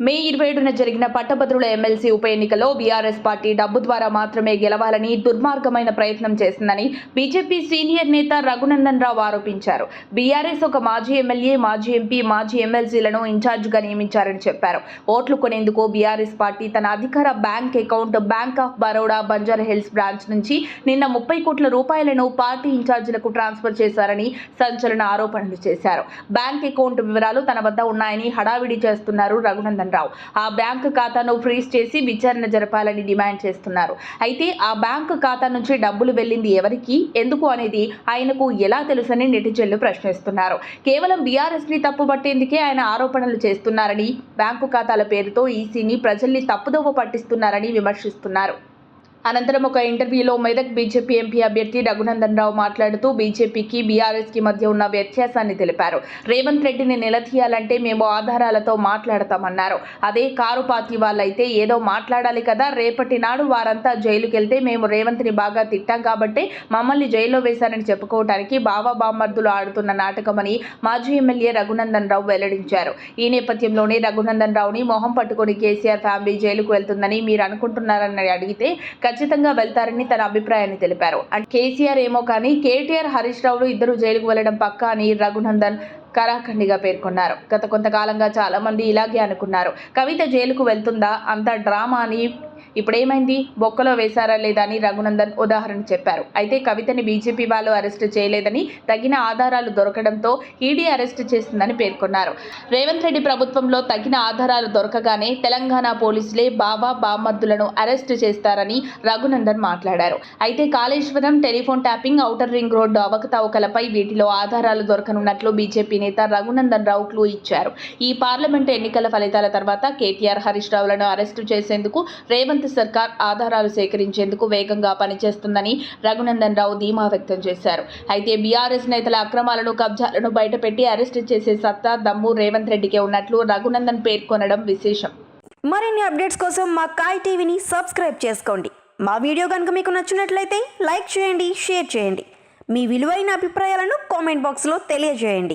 మే 27న జరిగిన పట్టభద్రుల ఎమ్మెల్సీ ఉప ఎన్నికలో బీఆర్ఎస్ పార్టీ డబ్బు ద్వారా మాత్రమే గెలవాలని దుర్మార్గమైన ప్రయత్నం చేసిందని బీజేపీ సీనియర్ నేత రఘునందన్ రావు ఆరోపించారు. బీఆర్ఎస్ ఒక మాజీ ఎమ్మెల్యే, మాజీ ఎంపీ, మాజీ ఎమ్మెల్సీలను ఇన్ఛార్జిగా నియమించారని చెప్పారు. ఓట్లు కొనేందుకు బీఆర్ఎస్ పార్టీ తన అధికార bank account bank of Baroda Banjara Hills branch నుంచి నిన్న 30 కోట్ల రూపాయలను పార్టీ ఇన్ఛార్జీలకు ట్రాన్స్ఫర్ చేశారని సంచలన ఆరోపణలు చేశారు. బ్యాంక్ అకౌంట్ వివరాలు తన వద్ద ఉన్నాయని హడావిడి చేస్తున్నారు రఘునందన్ రావు. ఆ బ్యాంకు ఖాతాను ఫ్రీజ్ చేసి విచారణ జరపాలని డిమాండ్ చేస్తున్నారు. అయితే ఆ బ్యాంకు ఖాతా నుంచి డబ్బులు వెళ్లింది ఎవరికి, ఎందుకు అనేది ఆయనకు ఎలా తెలుసని నెటిజన్లు ప్రశ్నిస్తున్నారు. కేవలం బీఆర్ఎస్ ని తప్పుపట్టేందుకే ఆయన ఆరోపణలు చేస్తున్నారని, బ్యాంకు ఖాతాల పేరుతో ఈసీని ప్రజల్ని తప్పుదోవ పట్టిస్తున్నారని విమర్శిస్తున్నారు. అనంతరం ఒక ఇంటర్వ్యూలో మెదక్ బీజేపీ ఎంపీ అభ్యర్థి రఘునందన్ రావు మాట్లాడుతూ బీజేపీకి బీఆర్ఎస్కి మధ్య ఉన్న వ్యత్యాసాన్ని తెలిపారు. రేవంత్ రెడ్డిని నిలదీయాలంటే మేము ఆధారాలతో మాట్లాడతామన్నారు. అదే కారు పార్టీ వాళ్ళైతే ఏదో మాట్లాడాలి కదా, రేపటి నాడు వారంతా జైలుకెళ్తే మేము రేవంత్ని బాగా తిట్టాం కాబట్టి మమ్మల్ని జైల్లో వేశారని చెప్పుకోవడానికి బావా బామ్మర్దులు ఆడుతున్న నాటకమని మాజీ ఎమ్మెల్యే రఘునందన్ రావు వెల్లడించారు. ఈ నేపథ్యంలోనే రఘునందన్ రావుని మొహం పట్టుకుని కేసీఆర్ ఫ్యామిలీ జైలుకు వెళ్తుందని మీరు అనుకుంటున్నారని అడిగితే ఖచ్చితంగా వెళ్తారని తన అభిప్రాయాన్ని తెలిపారు. కేసీఆర్ ఏమో కానీ కేటీఆర్, హరీష్ రావులు ఇద్దరు జైలుకు వెళ్లడం పక్కా అని రఘునందన్ కరాఖండిగా పేర్కొన్నారు. గత కొంతకాలంగా చాలా మంది ఇలాగే అనుకున్నారు. కవిత జైలుకు వెళ్తుందా, అంత డ్రామా అని. ఇప్పుడేమైంది, బొక్కలో వేశారా లేదా అని రఘునందన్ ఉదాహరణ చెప్పారు. అయితే కవితని బీజేపీ వాళ్ళు అరెస్టు చేయలేదని, తగిన ఆధారాలు దొరకడంతో ఈడీ అరెస్టు చేసిందని పేర్కొన్నారు. రేవంత్ రెడ్డి ప్రభుత్వంలో తగిన ఆధారాలు దొరకగానే తెలంగాణ పోలీసులే బావా బామ్మర్దులను అరెస్టు చేస్తారని రఘునందన్ మాట్లాడారు. అయితే Kaleshwaram, telephone tapping, outer ring road అవకతవకలపై వీటిలో ఆధారాలు దొరకనున్నట్లు బీజేపీ నేత రఘునందన్ రావు క్లూ ఇచ్చారు. ఈ పార్లమెంటు ఎన్నికల ఫలితాల తర్వాత కేటీఆర్, హరీష్ రావులను అరెస్టు చేసేందుకు రేవంత్ సర్కార్ ఆధారాలు సేకరించేందుకు వేగంగా పనిచేస్తుందని రఘునందన్ రావు ధీమా వ్యక్తం చేశారు. అయితే బీఆర్ఎస్ నేతల అక్రమాలను, కబ్జాలను బయటపెట్టి అరెస్టు చేసే సత్తా, దమ్ము రేవంత్ రెడ్డికే ఉన్నట్లు రఘునందన్ పేర్కొనడం విశేషం. మరిన్ని అప్డేట్స్ కోసం మా కాయ్ టీవీని సబ్స్క్రైబ్ చేసుకోండి. మా వీడియో కనుక మీకు నచ్చినట్లయితే లైక్ చేయండి, షేర్ చేయండి. మీ విలువైన అభిప్రాయాలను కామెంట్ బాక్స్లో తెలియజేయండి.